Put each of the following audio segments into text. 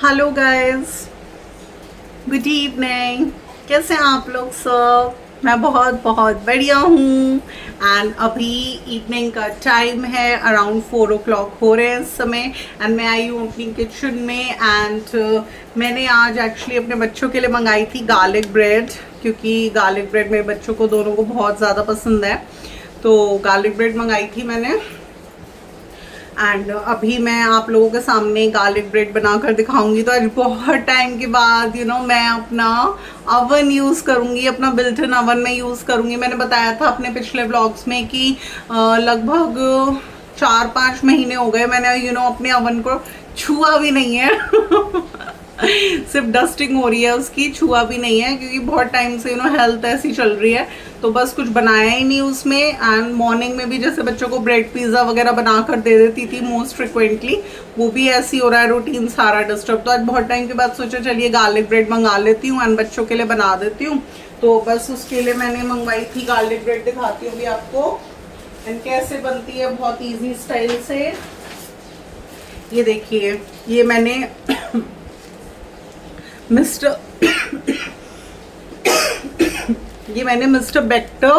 Hello guys, good evening. कैसे हैं आप लोग सब? मैं बहुत बहुत बढ़िया हूँ। एंड अभी इवनिंग का टाइम है, अराउंड 4 o'clock हो रहे हैं इस समय। एंड मैं आई हूँ अपनी किचन में। एंड मैंने आज एक्चुअली अपने बच्चों के लिए मंगाई थी गार्लिक ब्रेड, क्योंकि गार्लिक ब्रेड मेरे बच्चों को दोनों को बहुत ज़्यादा पसंद है। तो गार्लिक ब्रेड मंगाई थी मैंने। एंड अभी मैं आप लोगों के सामने गार्लिक ब्रेड बनाकर दिखाऊंगी। तो आज बहुत टाइम के बाद मैं अपना अवन यूज़ करूंगी, अपना बिल्ट इन अवन में यूज़ करूंगी। मैंने बताया था अपने पिछले व्लॉग्स में कि लगभग 4-5 महीने हो गए मैंने अपने अवन को छुआ भी नहीं है। सिर्फ डस्टिंग हो रही है उसकी, छुआ भी नहीं है, क्योंकि बहुत टाइम से हेल्थ ऐसी चल रही है। तो बस कुछ बनाया ही नहीं उसमें। एंड मॉर्निंग में भी जैसे बच्चों को ब्रेड पिज़्ज़ा वगैरह बना कर दे देती थी मोस्ट फ्रिक्वेंटली, वो भी ऐसी हो रहा है रूटीन सारा डिस्टर्ब। तो आज बहुत टाइम के बाद सोचा चलिए गार्लिक ब्रेड मंगा लेती हूँ एंड बच्चों के लिए बना देती हूँ। तो बस उसके लिए मैंने मंगवाई थी गार्लिक ब्रेड। दिखाती हूँ भी आपको एंड कैसे बनती है, बहुत ईजी स्टाइल से। ये देखिए, ये मैंने मिस्टर बेक्टर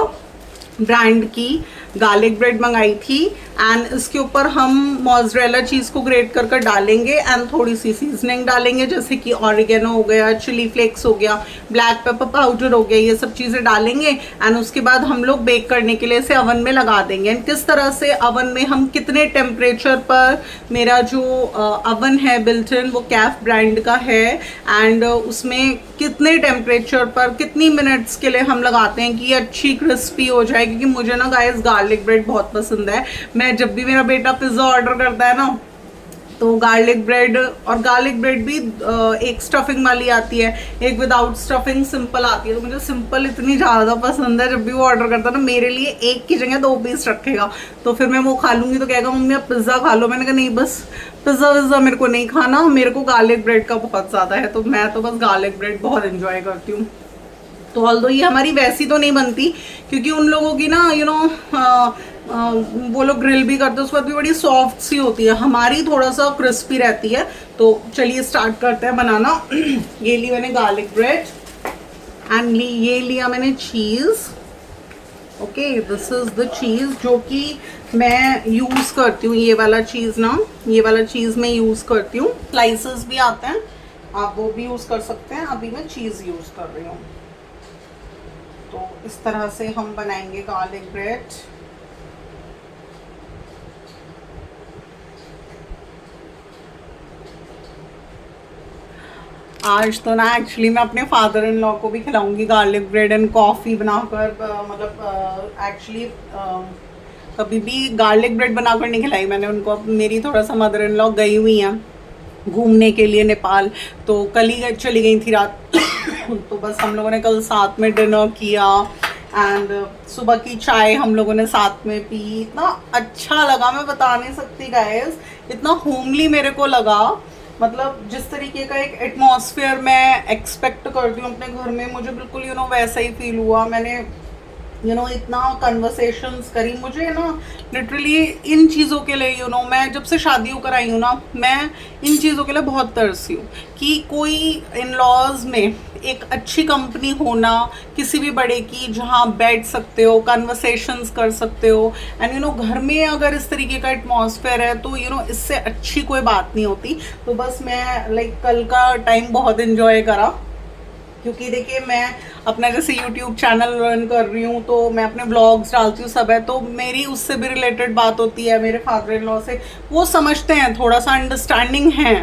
ब्रांड की गार्लिक ब्रेड मंगाई थी। एंड इसके ऊपर हम मोज़रेला चीज़ को ग्रेट कर कर डालेंगे एंड थोड़ी सी सीजनिंग डालेंगे, जैसे कि ऑरिगेनो हो गया, चिली फ्लेक्स हो गया, ब्लैक पेपर पाउडर हो गया, ये सब चीज़ें डालेंगे। एंड उसके बाद हम लोग बेक करने के लिए इसे अवन में लगा देंगे। एंड किस तरह से अवन में हम कितने टेम्परेचर पर, मेरा जो अवन है बिल्ट इन वो कैफ ब्रांड का है, एंड उसमें कितने टेम्परेचर पर कितनी मिनट्स के लिए हम लगाते हैं कि ये अच्छी क्रिस्पी हो जाए। क्योंकि मुझे ना गाइस गार्लिक ब्रेड बहुत पसंद है। मैं जब भी मेरा बेटा पिज्ज़ा ऑर्डर करता है ना, तो गार्लिक ब्रेड, और गार्लिक ब्रेड भी एक स्टफिंग वाली आती है, एक विदाउट स्टफिंग सिंपल आती है। तो मुझे सिंपल इतनी ज़्यादा पसंद है, जब भी वो ऑर्डर करता है ना मेरे लिए एक की जगह 2 पीस रखेगा। तो फिर मैं वो खा लूँगी तो कहेगा मम्मी आप पिज़्ज़ा खा लो। मैंने कहा नहीं, बस पिज़्ज़ा विज़्ज़ा मेरे को नहीं खाना, मेरे को गार्लिक ब्रेड का बहुत ज़्यादा है। तो मैं तो बस गार्लिक ब्रेड बहुत इन्जॉय करती हूँ। तो ऑल्दो ये हमारी वैसी तो नहीं बनती, क्योंकि उन लोगों की ना वो लोग ग्रिल भी करते हैं, उसके बाद भी बड़ी सॉफ्ट सी होती है, हमारी थोड़ा सा क्रिस्पी रहती है। तो चलिए स्टार्ट करते हैं बनाना। ये ली मैंने गार्लिक ब्रेड एंड ये लिया मैंने चीज़। ओके, दिस इज द चीज़ जो कि मैं यूज़ करती हूँ। ये वाला चीज़ ना, ये वाला चीज़ मैं यूज़ करती हूँ। स्लाइसेस भी आते हैं, आप वो भी यूज़ कर सकते हैं। अभी मैं चीज़ यूज़ कर रही हूँ। तो इस तरह से हम बनाएंगे गार्लिक ब्रेड। आज तो ना एक्चुअली मैं अपने फादर इन लॉ को भी खिलाऊंगी गार्लिक ब्रेड एंड कॉफ़ी बनाकर। मतलब एक्चुअली कभी भी गार्लिक ब्रेड बनाकर नहीं खिलाई मैंने उनको। मेरी थोड़ा सा मदर इन लॉ गई हुई हैं घूमने के लिए नेपाल, तो कल ही चली गई थी रात। तो बस हम लोगों ने कल साथ में डिनर किया एंड सुबह की चाय हम लोगों ने साथ में पी। इतना अच्छा लगा, मैं बता नहीं सकती गाइस, इतना होमली मेरे को लगा। मतलब जिस तरीके का एक एटमॉस्फेयर मैं एक्सपेक्ट करती हूँ अपने घर में, मुझे बिल्कुल वैसा ही फील हुआ। मैंने इतना कन्वर्सेशंस करी। मुझे ना लिटरली इन चीज़ों के लिए मैं जब से शादी होकर आई हूँ ना, मैं इन चीज़ों के लिए बहुत तरसी हूँ कि कोई इन लॉज में एक अच्छी कंपनी होना, किसी भी बड़े की, जहाँ बैठ सकते हो, कन्वर्सेशंस कर सकते हो। एंड घर में अगर इस तरीके का एटमॉस्फेयर है तो इससे अच्छी कोई बात नहीं होती। तो बस मैं कल का टाइम बहुत इन्जॉय करा, क्योंकि देखिए मैं अपना जैसे यूट्यूब चैनल रन कर रही हूँ, तो मैं अपने ब्लॉग्स डालती हूँ सब है, तो मेरी उससे भी रिलेटेड बात होती है मेरे फादर इन लॉ से। वो समझते हैं, थोड़ा सा अंडरस्टैंडिंग है।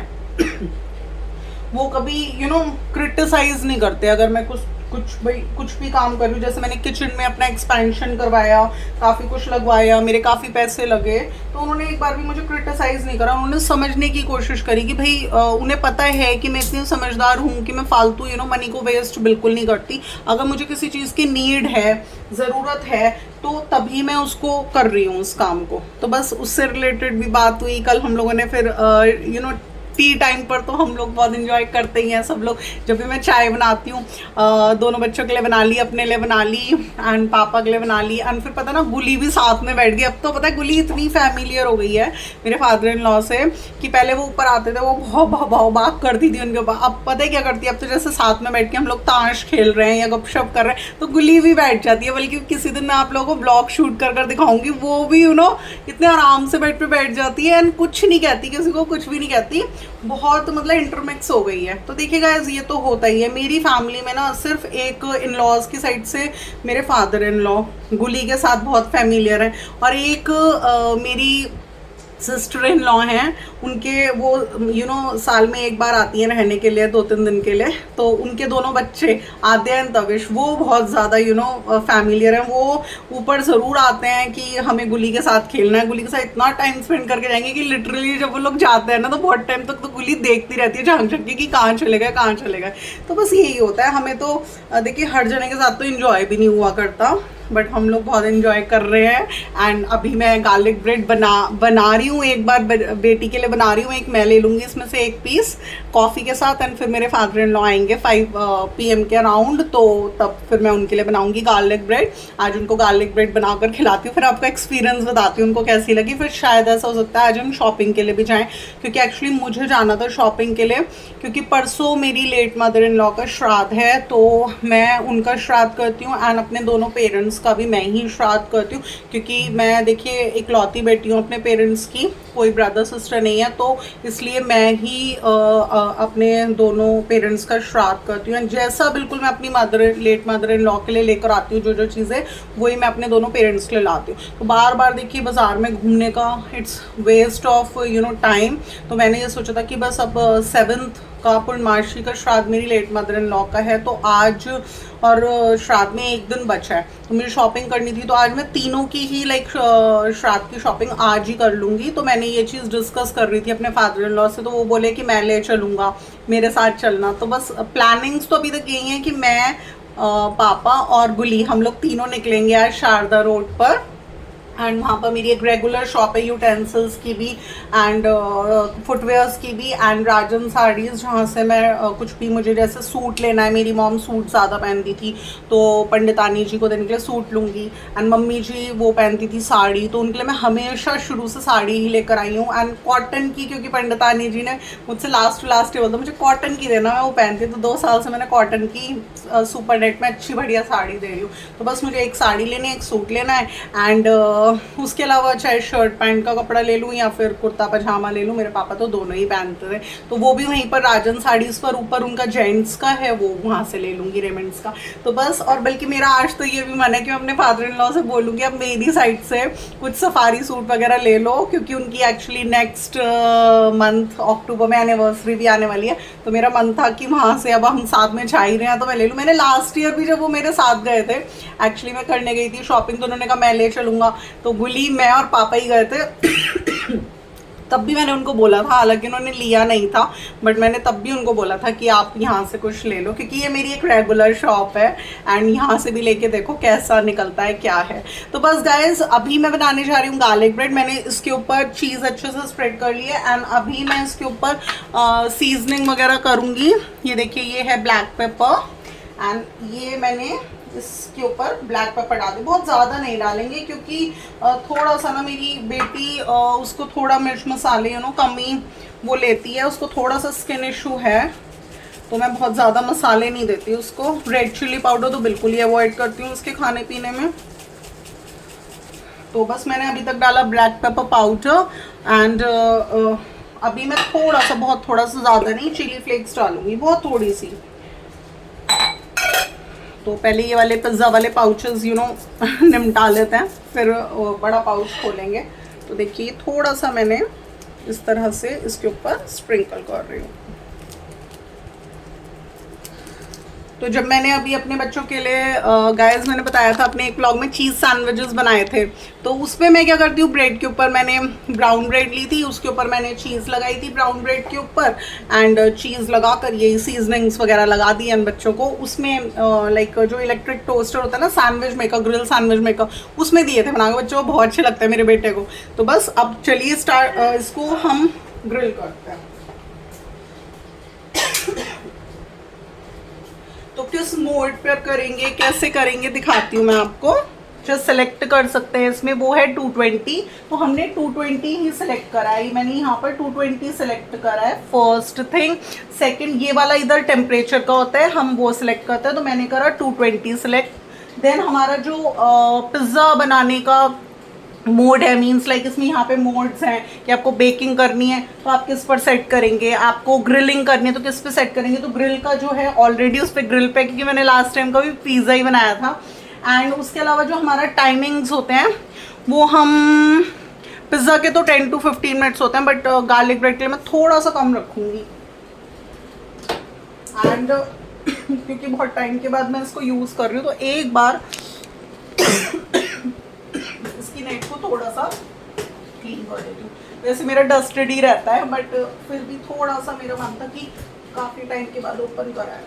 वो कभी क्रिटिसाइज नहीं करते अगर मैं कुछ भी काम कर रही हूँ। जैसे मैंने किचन में अपना एक्सपेंशन करवाया, काफ़ी कुछ लगवाया, मेरे काफ़ी पैसे लगे, तो उन्होंने एक बार भी मुझे क्रिटिसाइज़ नहीं करा। उन्होंने समझने की कोशिश करी कि भाई उन्हें पता है कि मैं इतनी समझदार हूँ कि मैं फालतू मनी को वेस्ट बिल्कुल नहीं करती। अगर मुझे किसी चीज़ की नीड है, ज़रूरत है, तो तभी मैं उसको कर रही हूँ उस काम को। तो बस उससे रिलेटेड भी बात हुई। कल हम लोगों ने फिर टी टाइम पर तो हम लोग बहुत इंजॉय करते ही हैं सब लोग। जब भी मैं चाय बनाती हूँ दोनों बच्चों के लिए बना ली, अपने लिए बना ली एंड पापा के लिए बना ली। एंड फिर पता ना गुली भी साथ में बैठ गई। अब तो पता है गुली इतनी फैमिलियर हो गई है मेरे फादर इन लॉ से कि पहले वो ऊपर आते थे वो भाव भाग करती थी उनके ऊपर। अब पता है क्या करती है, अब तो जैसे साथ में बैठ के हम लोग ताश खेल रहे हैं या गपशप कर रहे हैं तो गुली भी बैठ जाती है। बल्कि किसी दिन मैं आप लोगों को ब्लॉग शूट कर दिखाऊंगी, वो भी इतने आराम से बेड पे बैठ जाती है एंड कुछ नहीं कहती, किसी को कुछ भी नहीं कहती। बहुत मतलब इंटरमिक्स हो गई है। तो देखिए गाइस ये तो होता ही है मेरी फैमिली में ना। सिर्फ एक इन लॉज की साइड से मेरे फादर इन लॉ गुली के साथ बहुत फैमिलियर है, और एक मेरी सिस्टर इन लॉ हैं, उनके वो साल में एक बार आती हैं रहने के लिए 2-3 दिन के लिए। तो उनके दोनों बच्चे आद्या एंड तविश, वो बहुत ज़्यादा फैमिलियर हैं। वो ऊपर ज़रूर आते हैं कि हमें गुली के साथ खेलना है, गुली के साथ इतना टाइम स्पेंड करके जाएंगे कि लिटरली जब वो लोग जाते हैं ना तो बहुत टाइम तक तो गुली देखती रहती है झांक झांक के कि कहाँ चले गए कहाँ चले गए। तो बस यही होता है। हमें तो देखिए हर जने के साथ तो इंजॉय भी नहीं हुआ करता, बट हम लोग बहुत इन्जॉय कर रहे हैं। एंड अभी मैं गार्लिक ब्रेड बना रही हूँ। एक बार बेटी के लिए बना रही हूँ, एक मैं ले लूँगी इसमें से एक पीस कॉफ़ी के साथ। एंड फिर मेरे फादर इन लॉ आएंगे 5 PM के अराउंड, तो तब फिर मैं उनके लिए बनाऊँगी गार्लिक ब्रेड। आज उनको गार्लिक ब्रेड बनाकर खिलाती हूँ, फिर आपका एक्सपीरियंस बताती हूँ उनको कैसी लगी। फिर शायद ऐसा हो सकता है आज हम शॉपिंग के लिए भी जाएँ, क्योंकि एक्चुअली मुझे जाना था शॉपिंग के लिए, क्योंकि परसों मेरी लेट मदर इन लॉ का श्राद्ध है। तो मैं उनका श्राद्ध करती हूँ एंड अपने दोनों पेरेंट्स का भी मैं ही श्राद्ध करती हूँ, क्योंकि मैं देखिए इकलौती बेटी हूँ अपने पेरेंट्स की, कोई ब्रदर सिस्टर नहीं है। तो इसलिए मैं ही अपने दोनों पेरेंट्स का श्राद्ध करती हूँ। जैसा बिल्कुल मैं अपनी लेट मदर इन लॉ के लिए लेकर आती हूँ जो चीज़ें, वही मैं अपने दोनों पेरेंट्स के लिए लाती हूँ। तो बार बार देखिए बाज़ार में घूमने का इट्स वेस्ट ऑफ टाइम। तो मैंने ये सोचा था कि बस अब 7th का पूर्णमासी का श्राद्ध मेरी लेट मदर इन लॉ का है, तो आज और श्राद्ध में एक दिन बचा है तो मुझे शॉपिंग करनी थी। तो आज मैं तीनों की ही श्राद्ध की शॉपिंग आज ही कर लूँगी। तो मैंने ये चीज़ डिस्कस कर रही थी अपने फादर इन लॉ से, तो वो बोले कि मैं ले चलूँगा, मेरे साथ चलना। तो बस प्लानिंग्स तो अभी तक यही है कि मैं पापा और गुली हम लोग तीनों निकलेंगे आज शारदा रोड पर। एंड वहाँ पर मेरी एक रेगुलर शॉप है यूटेंसिल्स की भी एंड फुटवेयर्स की भी एंड राजन साड़ीज़, जहाँ से मैं कुछ भी मुझे जैसे सूट लेना है, मेरी मॉम सूट ज़्यादा पहनती थी तो पंडितानी जी को देने के लिए सूट लूँगी। एंड मम्मी जी वो पहनती थी साड़ी, तो उनके लिए मैं हमेशा शुरू से साड़ी ही लेकर आई हूँ। एंड कॉटन की, क्योंकि पंडितानी जी ने मुझसे लास्ट ये बोलता मुझे कॉटन की देना, मैं वो पहनती। तो 2 साल से मैंने कॉटन की सुपर नेट में अच्छी बढ़िया साड़ी दे रही हूँ। तो बस मुझे एक साड़ी लेनी है, एक सूट लेना है एंड उसके अलावा चाहे शर्ट पैंट का कपड़ा ले लूँ या फिर कुर्ता पजामा ले लूँ। मेरे पापा तो दोनों ही पहनते थे, तो वो भी वहीं पर राजन साड़ीज़ पर ऊपर उनका जेंट्स का है, वो वहाँ से ले लूँगी रेमंड्स का। तो बस, और बल्कि मेरा आज तो ये भी मन है कि मैं अपने फादर इन लॉ से बोलूँगी अब मेरी साइड से कुछ सफारी सूट वगैरह ले लो, क्योंकि उनकी एक्चुअली नेक्स्ट मंथ अक्टूबर में एनिवर्सरी भी आने वाली है। तो मेरा मन था कि वहाँ से अब हम साथ में जा ही रहे हैं तो मैं ले लूँ। मैंने लास्ट ईयर भी जब वो मेरे साथ गए थे, एक्चुअली मैं करने गई थी शॉपिंग, तो उन्होंने कहा मैं ले चलूँगा, तो गुली मैं और पापा ही गए थे। तब भी मैंने उनको बोला था, हालांकि उन्होंने लिया नहीं था, बट मैंने तब भी उनको बोला था कि आप यहाँ से कुछ ले लो, क्योंकि ये मेरी एक रेगुलर शॉप है एंड यहाँ से भी लेके देखो कैसा निकलता है क्या है। तो बस गाइज अभी मैं बनाने जा रही हूँ गार्लिक ब्रेड। मैंने इसके ऊपर चीज़ अच्छे से स्प्रेड कर ली है एंड अभी मैं इसके ऊपर सीजनिंग वगैरह करूँगी। ये देखिए ये है ब्लैक पेपर एंड ये मैंने इसके ऊपर ब्लैक पेपर डाल दी। बहुत ज़्यादा नहीं डालेंगे क्योंकि थोड़ा सा ना मेरी बेटी उसको थोड़ा मिर्च मसाले कम ही वो लेती है, उसको थोड़ा सा स्किन इशू है, तो मैं बहुत ज़्यादा मसाले नहीं देती उसको। रेड चिली पाउडर तो बिल्कुल ही अवॉइड करती हूँ उसके खाने पीने में। तो बस मैंने अभी तक डाला ब्लैक पेपर पाउडर एंड अभी मैं थोड़ा सा, बहुत थोड़ा सा, ज़्यादा नहीं, चिली फ्लेक्स डालूंगी, बहुत थोड़ी सी। तो पहले ये वाले पिज़्ज़ा वाले पाउचेस निपटा लेते हैं, फिर बड़ा पाउच खोलेंगे। तो देखिए थोड़ा सा मैंने इस तरह से इसके ऊपर स्प्रिंकल कर रही हूँ। तो जब मैंने अभी अपने बच्चों के लिए गाइस मैंने बताया था अपने एक व्लॉग में चीज़ सैंडविचेस बनाए थे, तो उसमें मैं क्या करती हूँ, ब्रेड के ऊपर मैंने ब्राउन ब्रेड ली थी, उसके ऊपर मैंने चीज़ लगाई थी ब्राउन ब्रेड के ऊपर एंड चीज़ लगा कर ये सीजनिंग्स वगैरह लगा दी एंड बच्चों को उसमें लाइक जो इलेक्ट्रिक टोस्टर होता है ना, sandwich maker, grill sandwich maker, उसमें दिए थे बना के। बच्चों को बहुत अच्छे लगते हैं मेरे बेटे को। तो बस अब चलिए इसको हम ग्रिल करते हैं। किस मोड पर करेंगे, कैसे करेंगे दिखाती हूँ मैं आपको। जो सेलेक्ट कर सकते हैं इसमें वो है 220, तो हमने 220 ही सिलेक्ट करा है। मैंने यहाँ पर 220 सिलेक्ट करा है फर्स्ट थिंग। सेकंड, ये वाला इधर टेम्परेचर का होता है, हम वो सिलेक्ट करते हैं, तो मैंने करा 220 सिलेक्ट। देन हमारा जो पिज़्ज़ा बनाने का मोड है, मीन्स लाइक इसमें यहाँ पे मोड्स हैं कि आपको बेकिंग करनी है तो आप किस पर सेट करेंगे, आपको ग्रिलिंग करनी है तो किस पे सेट करेंगे। तो ग्रिल का जो है ऑलरेडी उस पर ग्रिल पे, क्योंकि मैंने लास्ट टाइम का भी पिज़्ज़ा ही बनाया था। एंड उसके अलावा जो हमारा टाइमिंग्स होते हैं वो हम पिज़्ज़ा के तो 10 to 15 मिनट्स होते हैं, बट गार्लिक ब्रेड के लिए मैं थोड़ा सा कम रखूँगी। एंड क्योंकि बहुत टाइम के बाद मैं इसको यूज़ कर रही हूँ, तो एक बार इसकी नेट को थोड़ा सा क्लीन कर देती हूँ। वैसे मेरा डस्टेड ही रहता है, बट फिर भी थोड़ा सा मेरा मन था कि काफ़ी टाइम के बाद ओपन करा है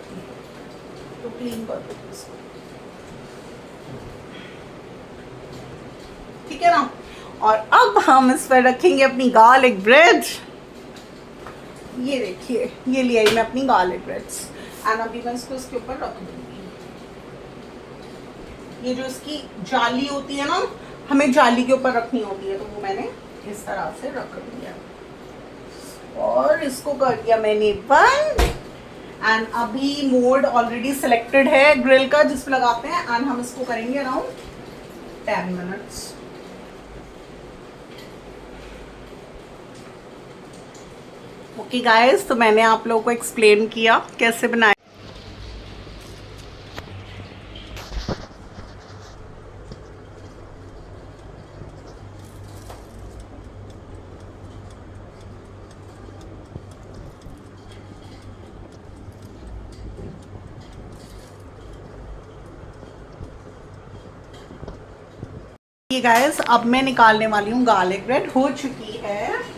तो क्लीन कर देती हूँ इसको, ठीक है ना। और अब हम इस पर रखेंगे अपनी गार्लिक ब्रेड। ये देखिए, ये ले आई मैं अपनी गार्लिक ब्रेड्स। एंड अभी मैं इसको इसके ऊपर रख दूंगी। ये जो इसकी जाली होती है ना, हमें जाली के ऊपर रखनी होती है, तो वो मैंने इस तरह से रख दिया और इसको कर दिया मैंने बंद। एंड अभी मोड ऑलरेडी सिलेक्टेड है ग्रिल का जिस पे लगाते हैं, एंड हम इसको करेंगे अराउंड 10 मिनट्स। ओके गाइस, तो मैंने आप लोगों को एक्सप्लेन किया कैसे बनाए। ये गाइस, अब मैं निकालने वाली हूँ गार्लिक ब्रेड। हो चुकी है,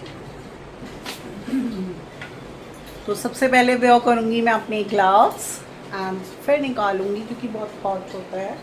तो सबसे पहले वेयर करूँगी मैं अपने ग्लव्स एंड फिर निकालूंगी क्योंकि बहुत हॉट होता है।